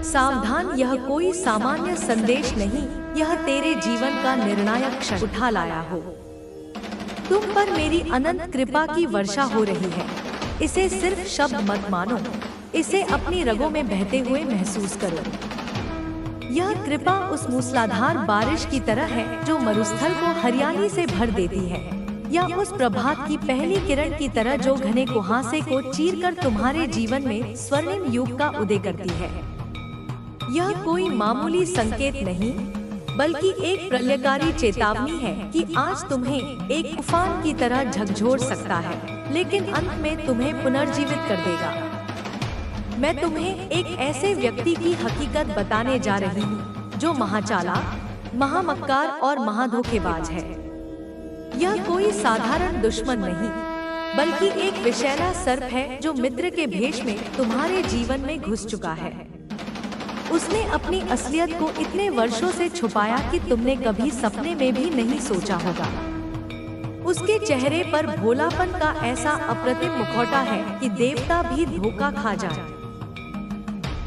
सावधान, यह कोई सामान्य संदेश नहीं, यह तेरे जीवन का निर्णायक क्षण उठा लाया हो। तुम पर मेरी अनंत कृपा की वर्षा हो रही है। इसे सिर्फ शब्द मत मानो, इसे अपनी रगों में बहते हुए महसूस करो। यह कृपा उस मूसलाधार बारिश की तरह है जो मरुस्थल को हरियाली से भर देती है, या उस प्रभात की पहली किरण की तरह जो घने कुहासे को चीरकर तुम्हारे जीवन में स्वर्णिम युग का उदय करती है। यह कोई मामूली संकेत नहीं, बल्कि एक प्रलयकारी चेतावनी है कि आज तुम्हें एक तूफान की तरह झकझोर सकता है, लेकिन अंत में तुम्हें पुनर्जीवित कर देगा। मैं तुम्हें एक ऐसे व्यक्ति की हकीकत बताने जा रही हूँ जो महाचालाक, महामक्कार और महाधोखेबाज है। यह कोई साधारण दुश्मन नहीं, बल्कि एक विषैला सर्प है जो मित्र के भेष में तुम्हारे जीवन में घुस चुका है। उसने अपनी असलियत को इतने वर्षों से छुपाया कि तुमने कभी सपने में भी नहीं सोचा होगा। उसके चेहरे पर भोलापन का ऐसा अप्रतिम मुखौटा है कि देवता भी धोखा खा जाए।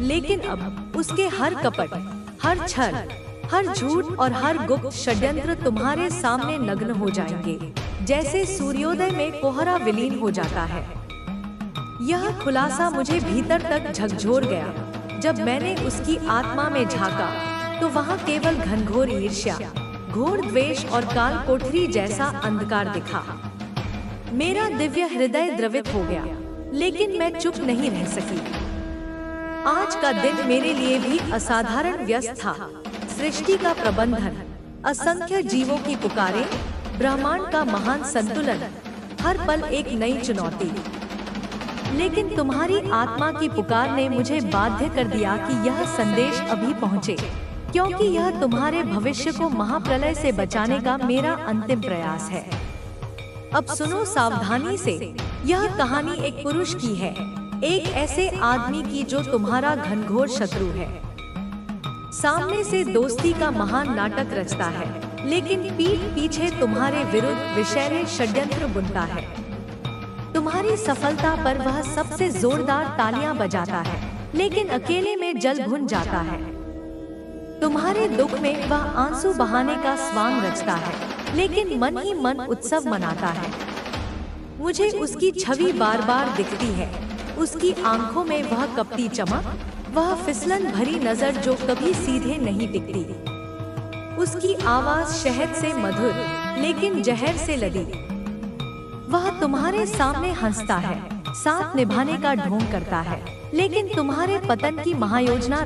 लेकिन अब उसके हर कपट, हर छल, हर झूठ और हर गुप्त षड्यंत्र तुम्हारे सामने नग्न हो जाएंगे, जैसे सूर्योदय में कोहरा विलीन हो जाता है। यह खुलासा मुझे भीतर तक झकझोर गया। जब मैंने उसकी आत्मा में झांका, तो वहाँ केवल घनघोर ईर्ष्या, घोर द्वेष और काल कोठरी जैसा अंधकार दिखा। मेरा दिव्य हृदय द्रवित हो गया, लेकिन मैं चुप नहीं रह सकी। आज का दिन मेरे लिए भी असाधारण व्यस्त था। सृष्टि का प्रबंधन, असंख्य जीवों की पुकारें, ब्रह्मांड का महान संतुलन, हर पल एक नई चुनौती। लेकिन तुम्हारी आत्मा की पुकार ने मुझे बाध्य कर दिया कि यह संदेश अभी पहुँचे, क्योंकि यह तुम्हारे भविष्य को महाप्रलय से बचाने का मेरा अंतिम प्रयास है। अब सुनो सावधानी से। यह कहानी एक पुरुष की है, एक ऐसे आदमी की जो तुम्हारा घनघोर शत्रु है। सामने से दोस्ती का महान नाटक रचता है, लेकिन पीठ पीछे तुम्हारे विरुद्ध विषैले षड्यंत्र बुनता है। तुम्हारी सफलता पर वह सबसे जोरदार तालियां बजाता है, लेकिन अकेले में जल भुन जाता है। तुम्हारे दुख में वह आंसू बहाने का स्वांग रचता है, लेकिन मन ही मन उत्सव मनाता है। मुझे उसकी छवि बार बार दिखती है, उसकी आंखों में वह कपटी चमक, वह फिसलन भरी नजर जो कभी सीधे नहीं टिकती। उसकी आवाज शहद से मधुर, लेकिन जहर से लदी। वह तुम्हारे सामने हंसता है, साथ निभाने का ढोंग करता है, लेकिन तुम्हारे पतन की महायोजना